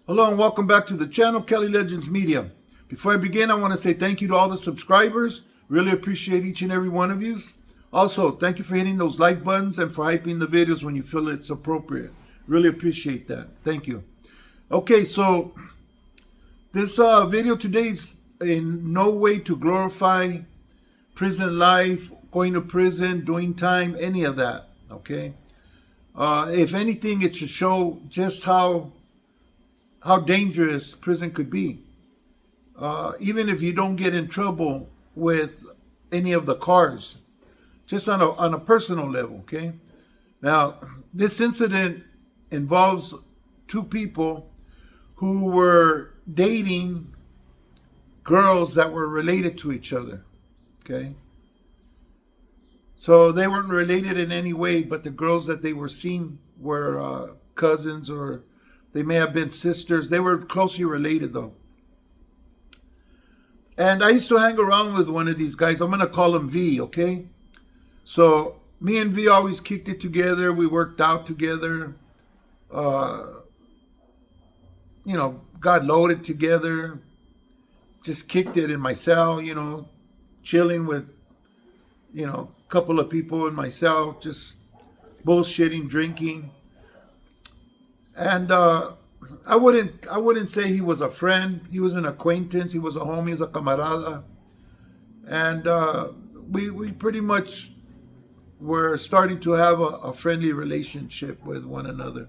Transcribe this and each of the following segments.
Hello and welcome back to the channel, Kelly Legends Media. Before I begin, I want to say thank you to all the subscribers. Really appreciate each and every one of you. Also, thank you for hitting those like buttons and for hyping the videos when you feel it's appropriate. Really appreciate that. Thank you. Okay, so this video today is in no way to glorify prison life, going to prison, doing time, any of that. Okay. If anything, it should show just how dangerous prison could be. Even if you don't get in trouble with any of the cars, just on a personal level, okay? Now, this incident involves two people who were dating girls that were related to each other, okay? So they weren't related in any way, but the girls that they were seeing were cousins, or they may have been sisters. They were closely related, though. And I used to hang around with one of these guys. I'm going to call him V, okay? So me and V always kicked it together. We worked out together. Got loaded together. Just kicked it in my cell, chilling with, a couple of people in my cell, just bullshitting, drinking. And I wouldn't say he was a friend. He was an acquaintance. He was a homie, he was a camarada. And we pretty much were starting to have a friendly relationship with one another.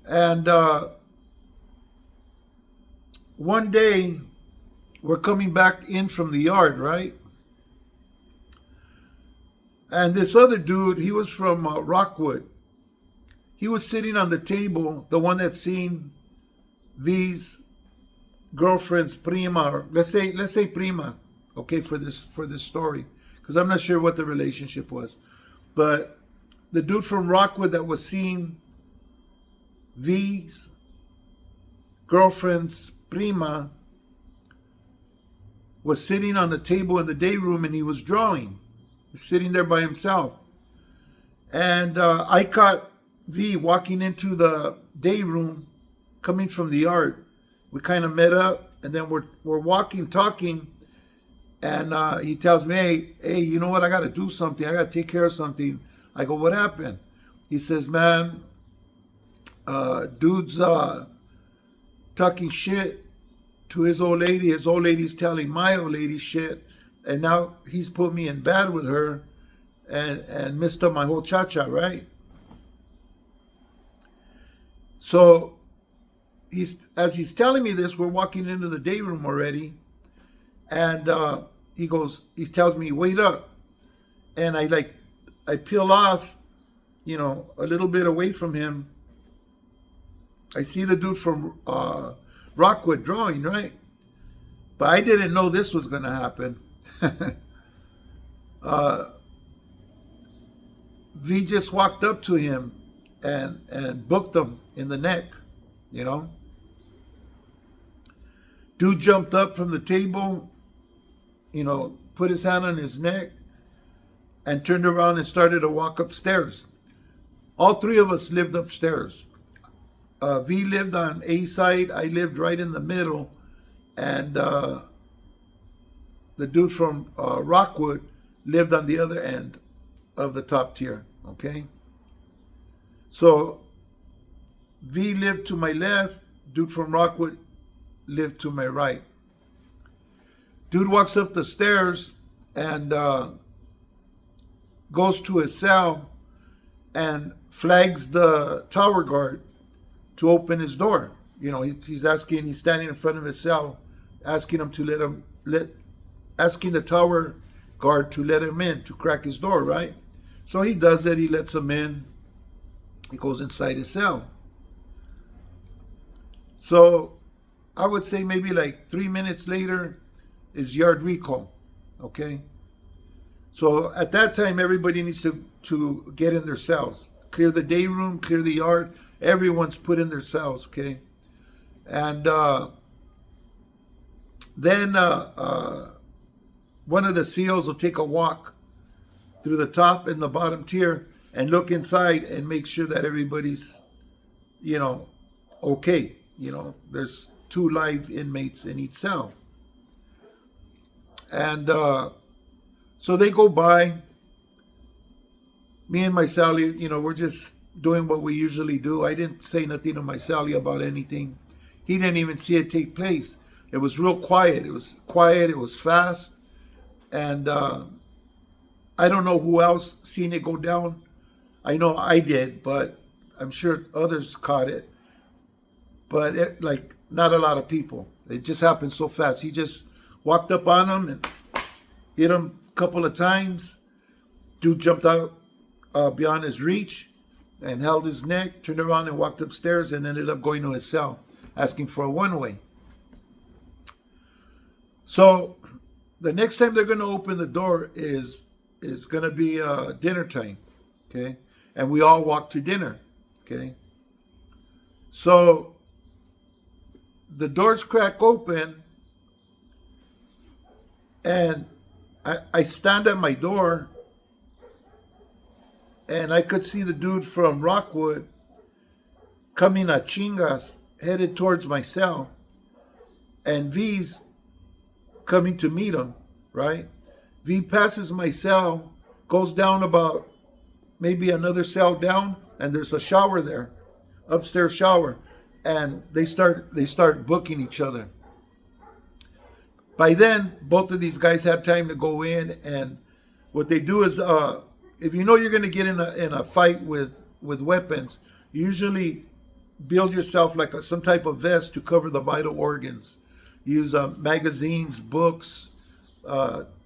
And one day, we're coming back in from the yard, right? And this other dude, he was from Rockwood. He was sitting on the table, the one that's seen V's girlfriend's prima, or let's say prima, okay, for this story, because I'm not sure what the relationship was. But the dude from Rockwood that was seeing V's girlfriend's prima was sitting on the table in the day room, and he was drawing. He was sitting there by himself. And I caught V walking into the day room, coming from the yard. We kind of met up, and then we're walking, talking, and he tells me, hey, you know what? I got to do something. I got to take care of something. I go, what happened? He says, man, dude's talking shit to his old lady. His old lady's telling my old lady shit, and now he's put me in bad with her and messed up my whole cha-cha, right? So as he's telling me this, we're walking into the day room already, and he tells me, wait up. And I peel off, a little bit away from him. I see the dude from Rockwood drawing, right? But I didn't know this was going to happen. V just walked up to him and booked him in the neck, Dude jumped up from the table, put his hand on his neck and turned around and started to walk upstairs. All three of us lived upstairs. V lived on A side, I lived right in the middle, and the dude from Rockwood lived on the other end of the top tier, okay? So V lived to my left, dude from Rockwood lived to my right. Dude walks up the stairs and goes to his cell and flags the tower guard to open his door. He's standing in front of his cell, asking him to asking the tower guard to let him in, to crack his door, right? So he does it, he lets him in. He goes inside his cell. So I would say maybe like 3 minutes later is yard recall, okay? So at that time, everybody needs to get in their cells. Clear the day room, clear the yard. Everyone's put in their cells, okay? And then one of the SEALs will take a walk through the top and the bottom tier and look inside and make sure that everybody's, okay. there's 2 live inmates in each cell. And so they go by. Me and my Sally, we're just doing what we usually do. I didn't say nothing to my Sally about anything. He didn't even see it take place. It was real quiet. It was quiet. It was fast. And I don't know who else seen it go down. I know I did, but I'm sure others caught it. But not a lot of people. It just happened so fast. He just walked up on him and hit him a couple of times. Dude jumped out beyond his reach and held his neck, turned around and walked upstairs and ended up going to his cell, asking for a one-way. So the next time they're going to open the door is going to be dinner time, okay? And we all walk to dinner, okay? So the doors crack open, and I stand at my door, and I could see the dude from Rockwood coming at chingas, headed towards my cell, and V's coming to meet him, right? V passes my cell, goes down about maybe another cell down, and there's a shower there, upstairs shower, and they start booking each other. By then, both of these guys had time to go in, and what they do is, if you know you're going to get in a fight with weapons, you usually build yourself like some type of vest to cover the vital organs. Use magazines, books,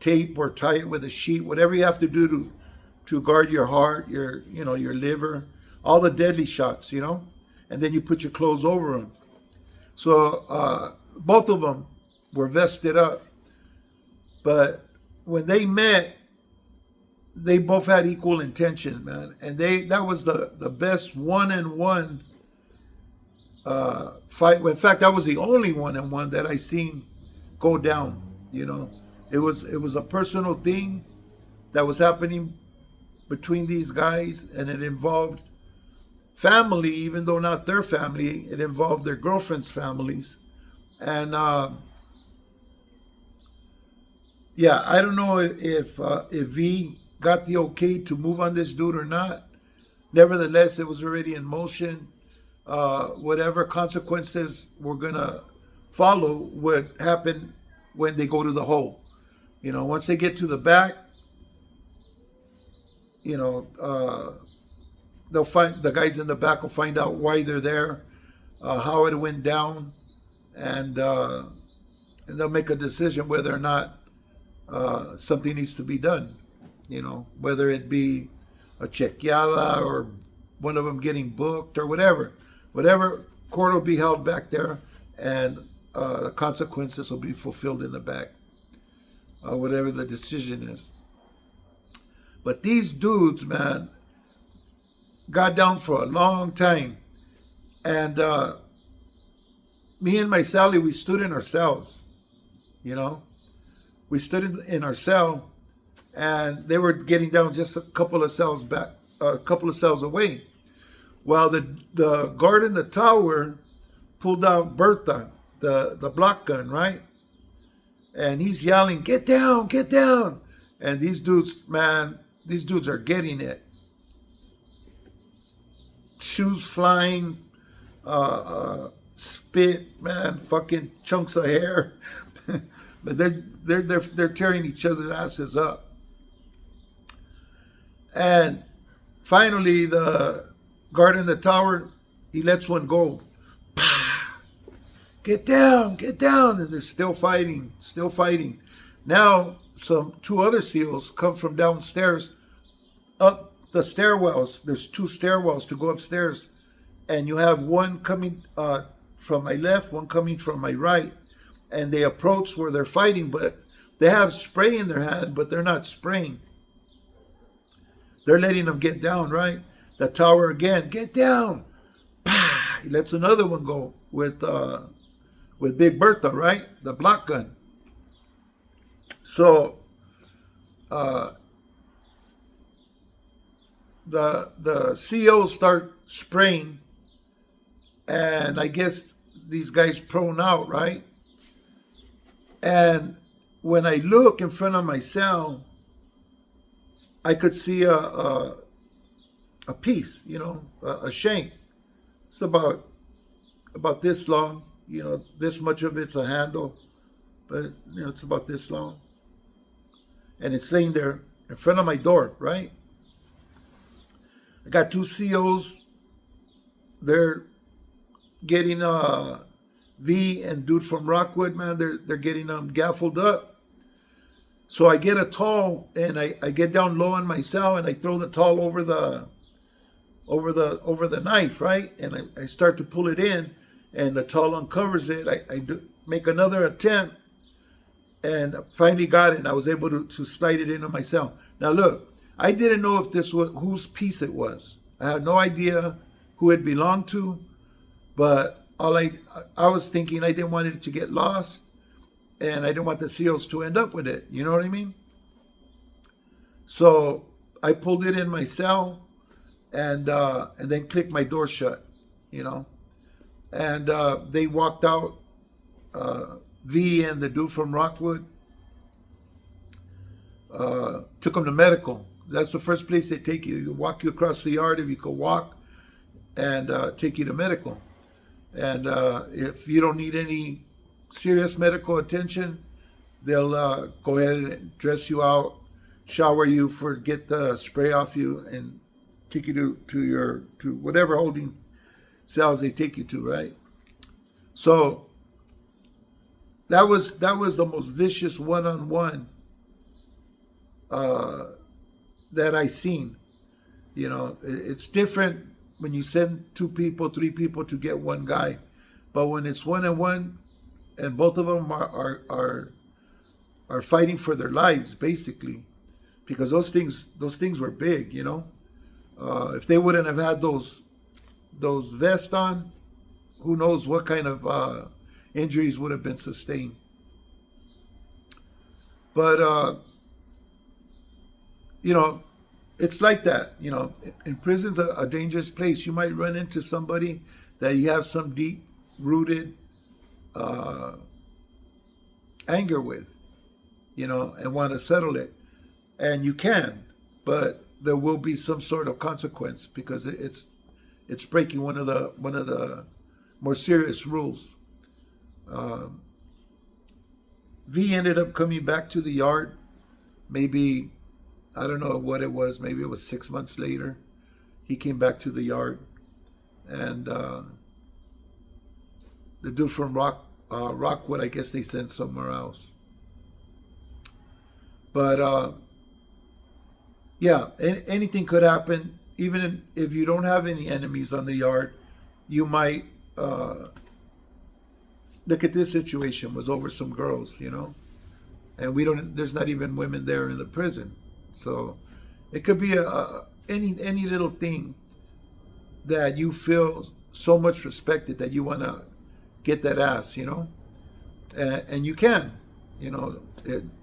tape, or tie it with a sheet, whatever you have to do to guard your heart, your liver, all the deadly shots, and then you put your clothes over them. So both of them were vested up, but when they met, they both had equal intention, man, and that was the best one-on-one fight. In fact, that was the only one-on-one that I seen go down. It was a personal thing that was happening between these guys, and it involved family, even though not their family. It involved their girlfriends' families, and I don't know if V got the okay to move on this dude or not. Nevertheless, it was already in motion. Whatever consequences were gonna follow would happen when they go to the hole. Once they get to the back, they'll find the guys in the back will find out why they're there, how it went down, and they'll make a decision whether or not something needs to be done. Whether it be a chequeada or one of them getting booked or whatever court will be held back there, and the consequences will be fulfilled in the back, whatever the decision is. But these dudes, man, got down for a long time, and me and my Sally, we stood in our cells. We stood in our cell, and they were getting down just a couple of cells back, a couple of cells away. Well, the guard in the tower pulled out Bertha, the block gun, right? And he's yelling, "Get down, get down!" And these dudes, man, are getting it. Shoes flying, spit, man, fucking chunks of hair. But they're tearing each other's asses up. And finally, the guard in the tower, he lets one go. Get down, get down. And they're still fighting. Now, two other SEALs come from downstairs up the stairwells. There's 2 stairwells to go upstairs. And you have one coming from my left, one coming from my right. And they approach where they're fighting, but they have spray in their hand, but they're not spraying. They're letting them get down, right? The tower again, get down. He lets another one go with Big Bertha, right? The block gun. So the COs start spraying, and I guess these guys prone out, right? And when I look in front of my cell, I could see a piece, a shank. It's about this long, this much of it's a handle, but it's about this long. And it's laying there in front of my door, right? I got two COs. They're getting V and dude from Rockwood, man, they're getting gaffled up. So I get a towel and I get down low in my cell and I throw the towel over the knife, right? And I start to pull it in and the towel uncovers it. I make another attempt and finally got it, and I was able to slide it into my cell. Now look, I didn't know if this was whose piece it was. I had no idea who it belonged to, but I was thinking I didn't want it to get lost, and I didn't want the COs to end up with it. You know what I mean? So I pulled it in my cell, and then clicked my door shut. And they walked out. V and the dude from Rockwood took him to medical. That's the first place they take you. They walk you across the yard if you could walk, and take you to medical. And if you don't need any serious medical attention, they'll go ahead and dress you out, shower you, get the spray off you, and take you to whatever holding cells they take you to, right? So that was the most vicious one-on-one that I seen. It's different when you send 2 people, 3 people to get one guy, but when it's one-on-one and both of them are fighting for their lives, basically, because those things were big. If they wouldn't have had those vests on, who knows what kind of injuries would have been sustained. But it's like that. In prison's a dangerous place. You might run into somebody that you have some deep-rooted anger with, and want to settle it, and you can, but there will be some sort of consequence because it's breaking one of the more serious rules. V ended up coming back to the yard. Maybe, I don't know what it was. Maybe it was 6 months later. He came back to the yard, and the dude from Rockwood, I guess they sent somewhere else. But yeah, anything could happen. Even if you don't have any enemies on the yard, you might look at this situation was over some girls, and there's not even women there in the prison. So it could be any little thing that you feel so much respected that you want to get that ass, and you can,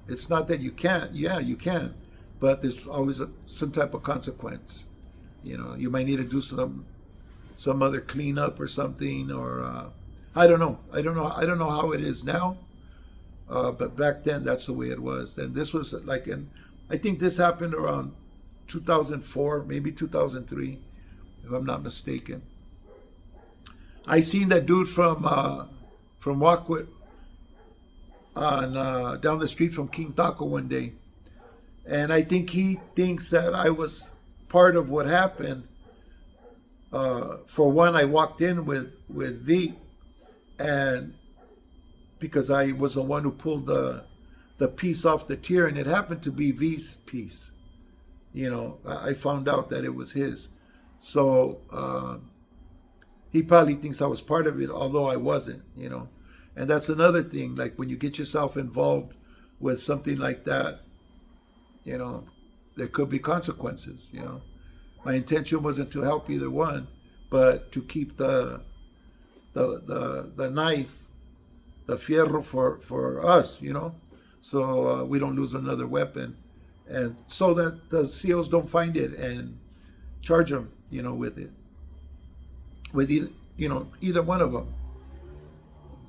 it's not that you can't. Yeah, you can, but there's always some type of consequence. You might need to do some other cleanup or something, or I don't know how it is now, but back then that's the way it was. And this was I think this happened around 2004, maybe 2003, if I'm not mistaken. I seen that dude from Rockwood on down the street from King Taco one day, and I think he thinks that I was part of what happened. For one, I walked in with V, and because I was the one who pulled the piece off the tier, and it happened to be V's piece. I found out that it was his. So he probably thinks I was part of it, although I wasn't, And that's another thing, like when you get yourself involved with something like that, there could be consequences, My intention wasn't to help either one, but to keep the knife, the fierro for us, so we don't lose another weapon, and so that the COs don't find it and charge them, with it, with either one of them.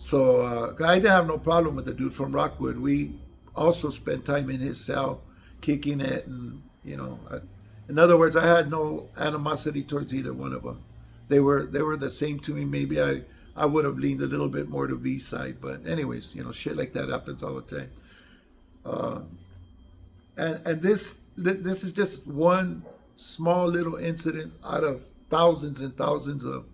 So I didn't have no problem with the dude from Rockwood. We also spent time in his cell, kicking it, and in other words, I had no animosity towards either one of them. They were the same to me. Maybe I would have leaned a little bit more to V side, but anyways, shit like that happens all the time. And this is just one small little incident out of thousands and thousands of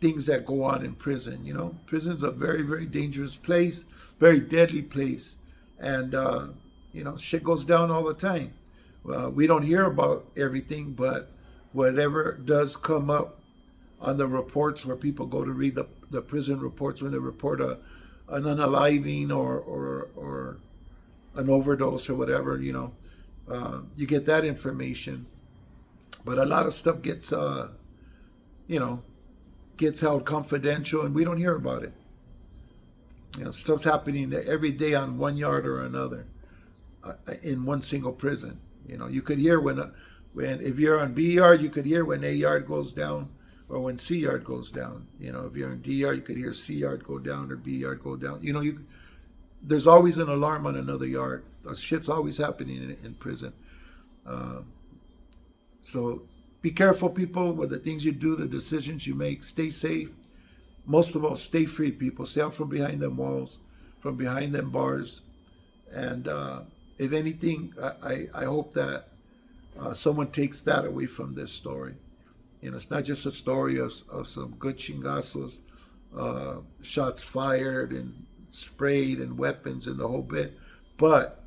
things that go on in prison. Prison's a very, very dangerous place, very deadly place, and shit goes down all the time. We don't hear about everything, but whatever does come up on the reports where people go to read the prison reports when they report an unaliving or an overdose or whatever, you get that information. But a lot of stuff gets held confidential, and we don't hear about it. Stuff's happening every day on one yard or another in one single prison. You could hear when if you're on B yard, you could hear when A yard goes down or when C yard goes down. If you're in D yard, you could hear C yard go down or B yard go down. There's always an alarm on another yard. Shit's always happening in prison. So be careful, people, with the things you do, the decisions you make. Stay safe. Most of all, stay free, people. Stay out from behind them walls, from behind them bars. And if anything, I hope that someone takes that away from this story. It's not just a story of some good chingazos, shots fired and sprayed and weapons and the whole bit, but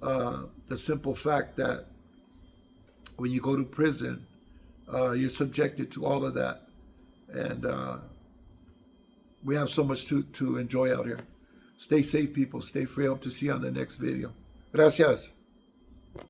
the simple fact that when you go to prison, you're subjected to all of that, and we have so much to enjoy out here. Stay safe, people. Stay free. Hope to see you on the next video. Gracias.